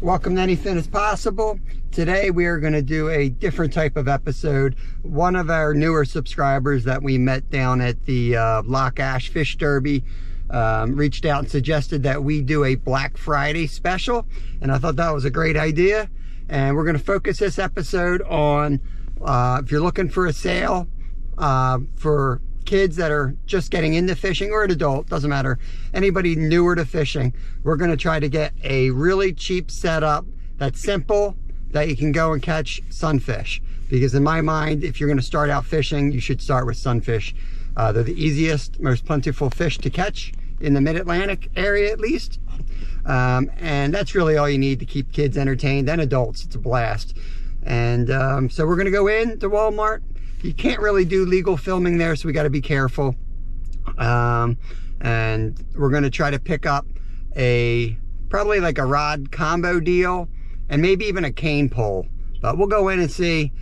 Welcome to Anything is Possible. Today we are going to do a different type of episode. One of our newer subscribers that we met down at the Loch Ash Fish Derby reached out and suggested that we do a Black Friday special, and I thought that was a great idea. And we're going to focus this episode on if you're looking for a sale for kids that are just getting into fishing, or an adult, doesn't matter, anybody newer to fishing, we're going to try to get a really cheap setup that's simple, that you can go and catch sunfish. Because in my mind, if you're going to start out fishing, you should start with sunfish. They're the easiest, most plentiful fish to catch in the mid-Atlantic area, at least. And that's really all you need to keep kids entertained, and adults. It's a blast. And so we're going to go into Walmart. You can't really do legal filming there, so we got to be careful. And we're going to try to pick up probably like a rod combo deal, and maybe even a cane pole. But we'll go in and see.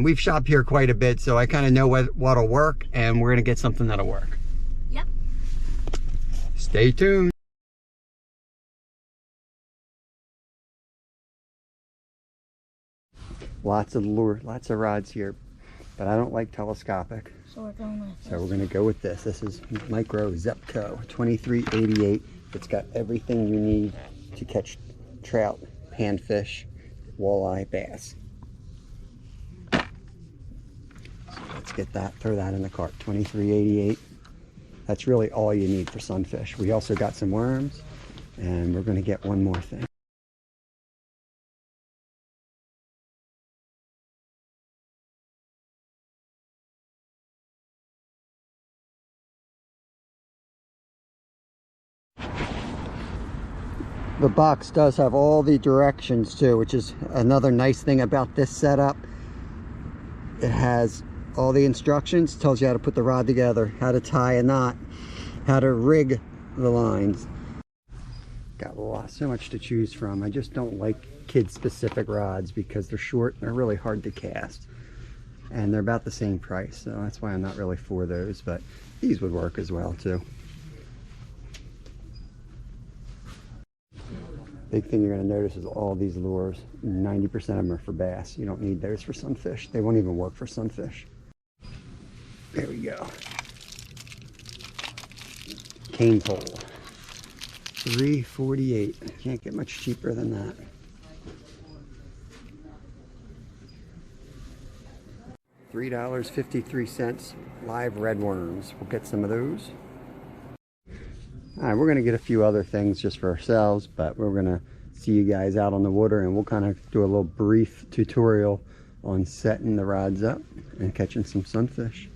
We've shopped here quite a bit, so I kind of know what'll work, and we're going to get something that'll work. Yep. Stay tuned. Lots of lure, lots of rods here, but I don't like telescopic. So we're going with this. So we're gonna go with this. This is Micro Zepco 2388. It's got everything you need to catch trout, panfish, walleye, bass. So let's get that, throw that in the cart. 2388. That's really all you need for sunfish. We also got some worms, and we're gonna get one more thing. The box does have all the directions too, which is another nice thing about this setup. It has all the instructions, tells you how to put the rod together, how to tie a knot, how to rig the lines. Got so much to choose from. I just don't like kid-specific rods because they're short and they're really hard to cast. And they're about the same price, so that's why I'm not really for those, but these would work as well too. Big thing you're going to notice is all these lures, 90% of them are for bass. You don't need those for sunfish. They won't even work for sunfish. There we go. Cane pole. $3.48. Can't get much cheaper than that. $3.53 live red worms. We'll get some of those. Alright, we're going to get a few other things just for ourselves, but we're going to see you guys out on the water, and we'll kind of do a little brief tutorial on setting the rods up and catching some sunfish.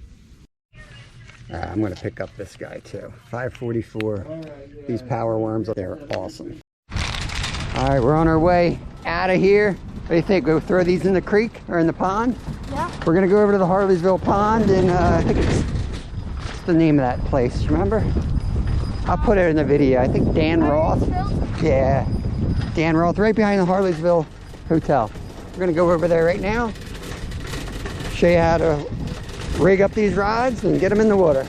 I'm going to pick up this guy too. $5.44. These power worms, they're awesome. Alright, we're on our way out of here. What do you think? Go throw these in the creek or in the pond? Yeah. We're going to go over to the Harleysville pond, and I think what's the name of that place? Remember? I'll put it in the video. I think Dan Roth. Yeah, Dan Roth, right behind the Harleysville Hotel. We're gonna go over there right now, show you how to rig up these rods and get them in the water.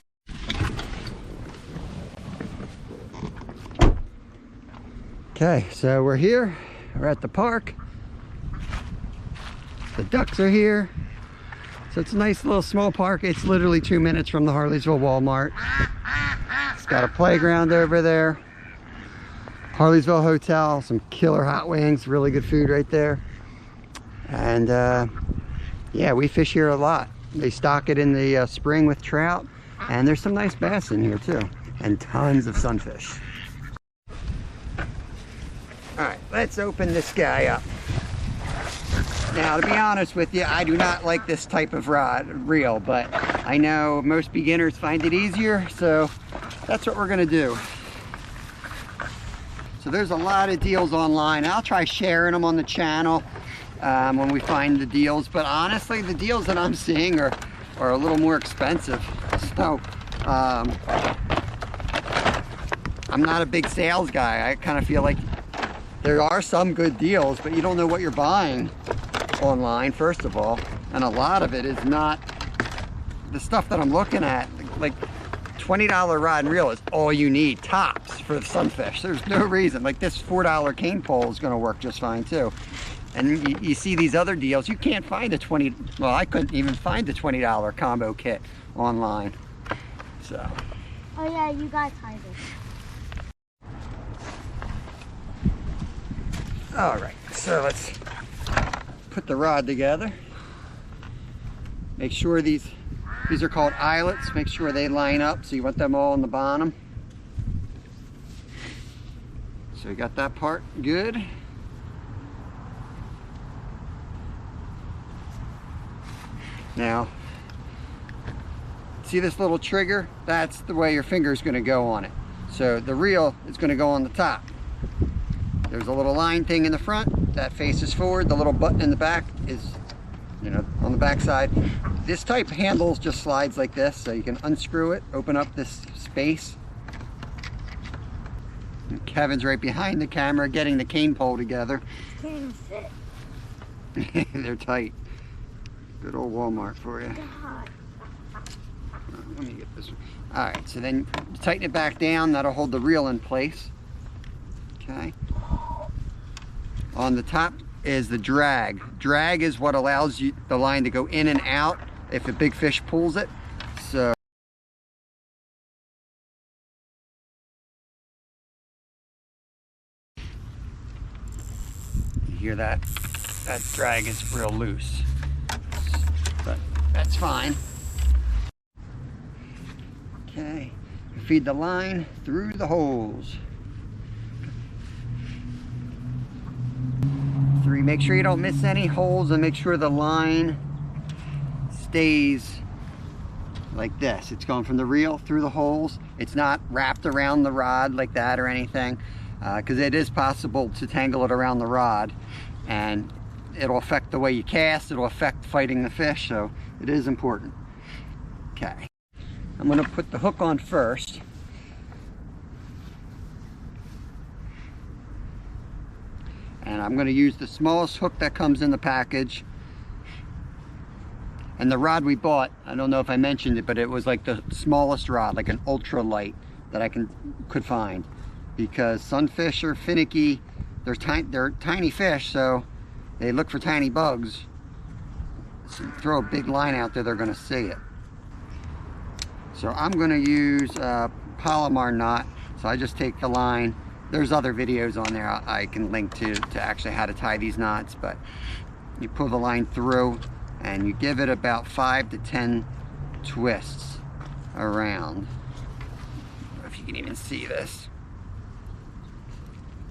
Okay, so we're here. We're at the park. The ducks are here. So it's a nice little small park. It's literally 2 minutes from the Harleysville Wal-Mart. It's got a playground over there. Harleysville Hotel, some killer hot wings, really good food right there. And yeah, we fish here a lot. They stock it in the spring with trout, and there's some nice bass in here too, and tons of sunfish. All right, let's open this guy up. Now, to be honest with you, I do not like this type of reel, but I know most beginners find it easier, so that's what we're gonna do. So there's a lot of deals online. I'll try sharing them on the channel when we find the deals, but honestly, the deals that I'm seeing are a little more expensive. So I'm not a big sales guy. I kind of feel like there are some good deals, but you don't know what you're buying online, first of all, and a lot of it is not the stuff that I'm looking at. Like $20 rod and reel is all you need, tops, for the sunfish. There's no reason. Like this $4 cane pole is going to work just fine too. And you see these other deals, you can't find a well, I couldn't even find a $20 combo kit online. So. Oh yeah, you guys hide it. All right, so let's put the rod together. Make sure these are called eyelets. Make sure they line up, so you want them all on the bottom. So we got that part good. Now, see this little trigger? That's the way your finger is going to go on it. So the reel is going to go on the top. There's a little line thing in the front that faces forward. The little button in the back is, you know, on the back side. This type of handle just slides like this, so you can unscrew it, open up this space. And Kevin's right behind the camera getting the cane pole together. Can't even fit. They're tight. Good old Walmart for you. Let me get this one. All right, so then tighten it back down. That'll hold the reel in place. Okay. On the top is the drag. Drag is what allows the line to go in and out if a big fish pulls it. So you hear that? That drag is real loose, but that's fine. Okay, feed the line through the holes. 3, make sure you don't miss any holes, and make sure the line stays like this. It's going from the reel through the holes. It's not wrapped around the rod like that or anything, because it is possible to tangle it around the rod, and it'll affect the way you cast. It'll affect fighting the fish, so it is important. Okay, I'm going to put the hook on first. And I'm going to use the smallest hook that comes in the package. And the rod we bought, I don't know if I mentioned it, but it was like the smallest rod, like an ultra light that I could find. Because sunfish are finicky. They're tiny fish, so they look for tiny bugs. So you throw a big line out there, they're going to see it. So I'm going to use a Palomar knot. So I just take the line. There's other videos on there I can link to actually how to tie these knots, but you pull the line through and you give it about 5 to 10 twists around. I don't know if you can even see this.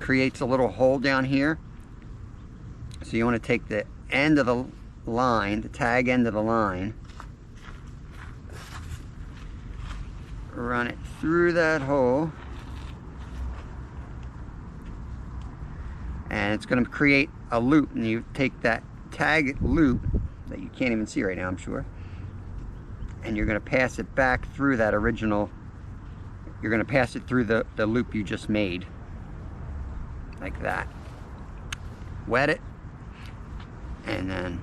Creates a little hole down here. So you want to take the end of the line, the tag end of the line, run it through that hole. And it's going to create a loop, and you take that tag loop that you can't even see right now, I'm sure, and you're going to pass it back through that original. You're going to pass it through the loop you just made, like that. Wet it, and then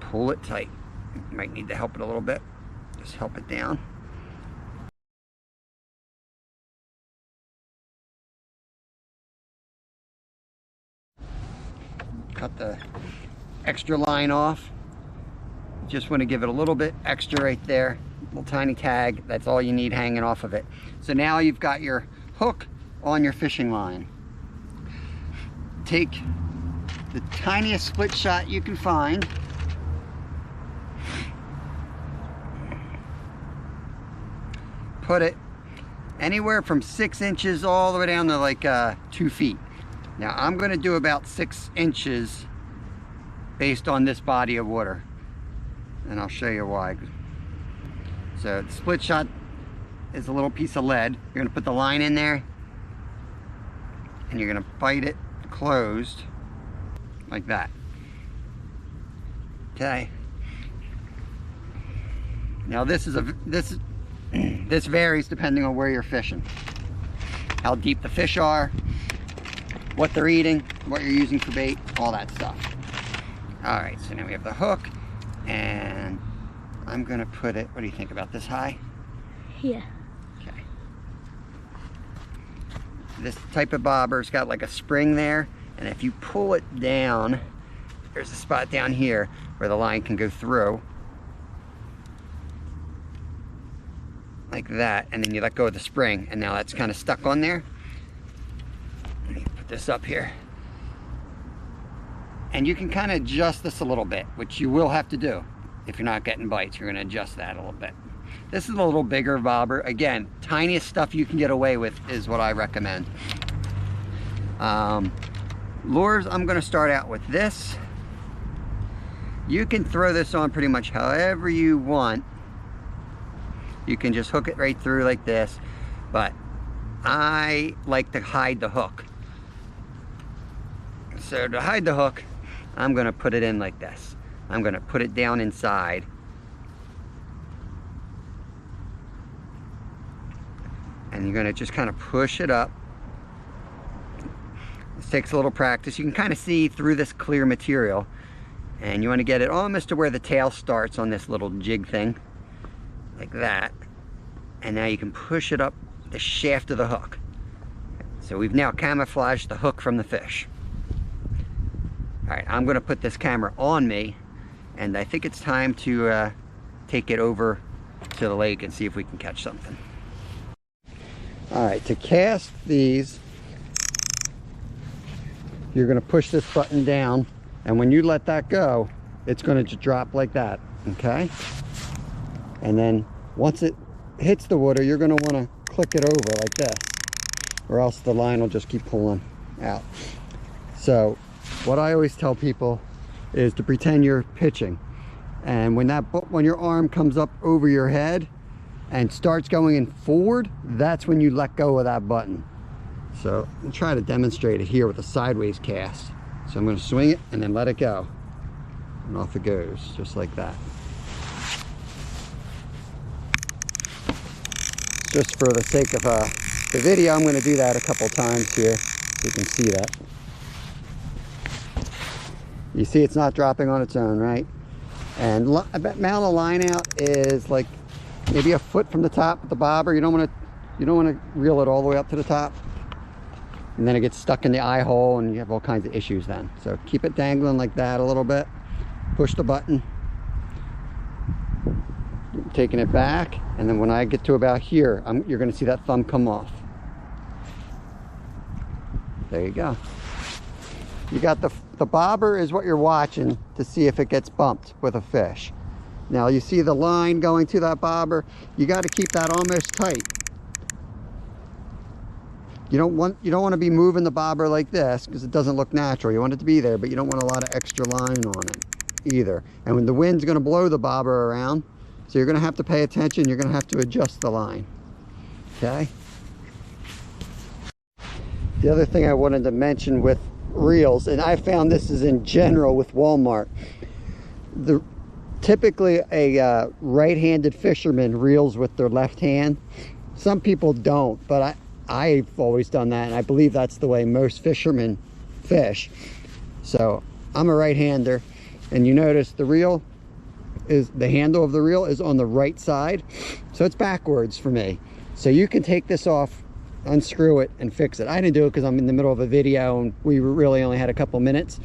pull it tight. You might need to help it a little bit. Just help it down. Cut the extra line off. Just want to give it a little bit extra right there. Little tiny tag. That's all you need hanging off of it. So now you've got your hook on your fishing line. Take the tiniest split shot you can find. Put it anywhere from 6 inches all the way down to like 2 feet. Now I'm going to do about 6 inches based on this body of water, and I'll show you why. So the split shot is a little piece of lead. You're going to put the line in there, and you're going to bite it closed like that. Okay. Now this varies depending on where you're fishing, how deep the fish are, what they're eating, what you're using for bait, all that stuff. All right, so now we have the hook, and I'm gonna put it, what do you think about this high? Yeah. this type of bobber's got like a spring there, and if you pull it down, there's a spot down here where the line can go through. Like that, and then you let go of the spring, and now that's kind of stuck on there. Let me put this up here. And you can kind of adjust this a little bit, which you will have to do. If you're not getting bites, you're going to adjust that a little bit. This is a little bigger bobber. Again, tiniest stuff you can get away with is what I recommend. Lures, I'm going to start out with this. You can throw this on pretty much however you want. You can just hook it right through like this, but I like to hide the hook. So to hide the hook, I'm going to put it in like this. I'm going to put it down inside. And you're going to just kind of push it up. This takes a little practice. You can kind of see through this clear material. And you want to get it almost to where the tail starts on this little jig thing. Like that. And now you can push it up the shaft of the hook. So we've now camouflaged the hook from the fish. All right, I'm going to put this camera on me, and I think it's time to take it over to the lake and see if we can catch something. All right, to cast these, you're going to push this button down, and when you let that go, it's going to just drop like that, okay? And then once it hits the water, you're going to want to click it over like this, or else the line will just keep pulling out. So what I always tell people is to pretend you're pitching, and when your arm comes up over your head and starts going in forward, that's when you let go of that button. So I'll try to demonstrate it here with a sideways cast. So I'm going to swing it and then let it go, and off it goes, just like that. Just for the sake of the video, I'm going to do that a couple times here so you can see that. You see it's not dropping on its own, right? And amount of line out is like maybe a foot from the top of the bobber. You don't want to reel it all the way up to the top, and then it gets stuck in the eye hole and you have all kinds of issues then. So keep it dangling like that a little bit. Push the button. Taking it back, and then when I get to about here, you're going to see that thumb come off. There you go. You got the bobber is what you're watching to see if it gets bumped with a fish. Now you see the line going to that bobber. You got to keep that almost tight. You don't want to be moving the bobber like this because it doesn't look natural. You want it to be there, but you don't want a lot of extra line on it either. And when the wind's going to blow the bobber around, so you're going to have to pay attention. You're going to have to adjust the line. Okay? The other thing I wanted to mention with reels, and I found this is in general with Wal-Mart, typically a right-handed fisherman reels with their left hand. Some people don't, but I've always done that, and I believe that's the way most fishermen fish. So I'm a right-hander, and you notice the reel is, the handle of the reel is on the right side, so it's backwards for me. So you can take this off, unscrew it, and fix it. I didn't do it because I'm in the middle of a video and we really only had a couple minutes.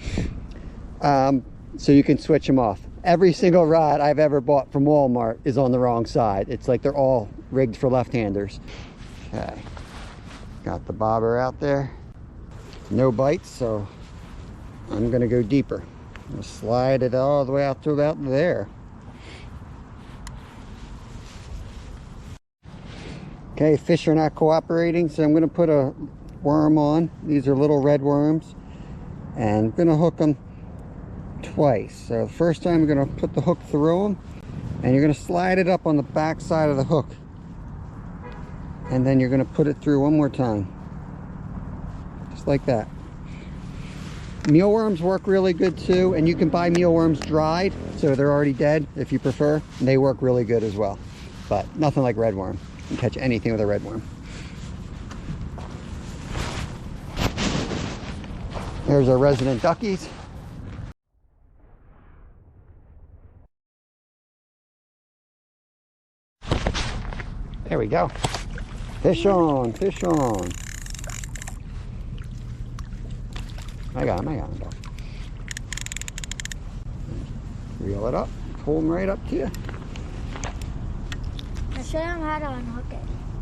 So you can switch them off. Every single rod I've ever bought from Wal-Mart is on the wrong side. It's like they're all rigged for left-handers. Okay, got the bobber out there. No bites, so I'm gonna go deeper. I'm gonna slide it all the way out to about there. Okay, fish are not cooperating, so I'm going to put a worm on. These are little red worms, and I'm going to hook them twice. So the first time I'm going to put the hook through them, and you're going to slide it up on the back side of the hook, and then you're going to put it through one more time, just like that. Mealworms work really good too, and you can buy mealworms dried, so they're already dead if you prefer, and they work really good as well, but nothing like redworm. You can catch anything with a redworm. There's our resident duckies. There we go. Fish on, fish on. I got him, dog. Reel it up, pull him right up to you. I show him how to unhook it.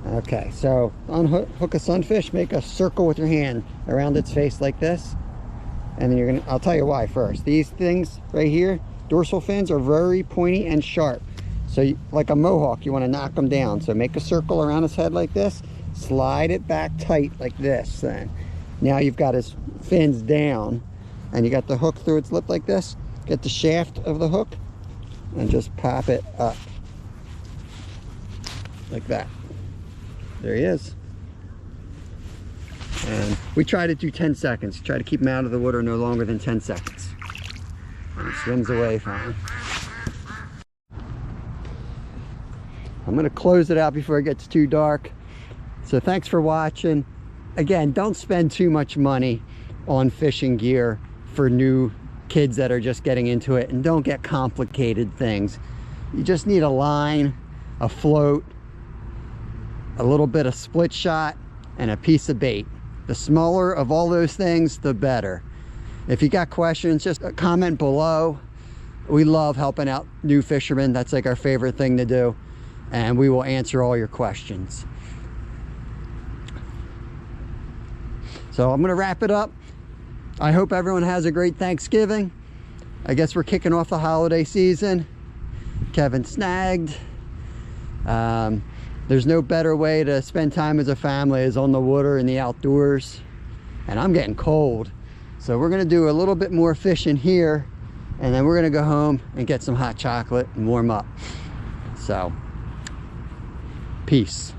Okay, so unhook a sunfish, make a circle with your hand around its face like this. And then you're gonna, I'll tell you why first. These things right here, dorsal fins, are very pointy and sharp. So you, like a mohawk, you wanna knock them down. So make a circle around his head like this, slide it back tight like this then. Now you've got his fins down and you got the hook through its lip like this. Get the shaft of the hook and just pop it up. Like that. There he is. And we try to do 10 seconds. Try to keep him out of the water no longer than 10 seconds. And he swims away fine. I'm gonna close it out before it gets too dark. So thanks for watching. Again, don't spend too much money on fishing gear for new kids that are just getting into it, and don't get complicated things. You just need a line, a float, a little bit of split shot, and a piece of bait. The smaller of all those things, the better. If you got questions, just comment below. We love helping out new fishermen. That's like our favorite thing to do, and we will answer all your questions. So I'm gonna wrap it up. I hope everyone has a great Thanksgiving. I guess we're kicking off the holiday season. Kevin snagged. There's no better way to spend time as a family is on the water in the outdoors. And I'm getting cold. So we're gonna do a little bit more fishing here, and then we're gonna go home and get some hot chocolate and warm up. So, peace.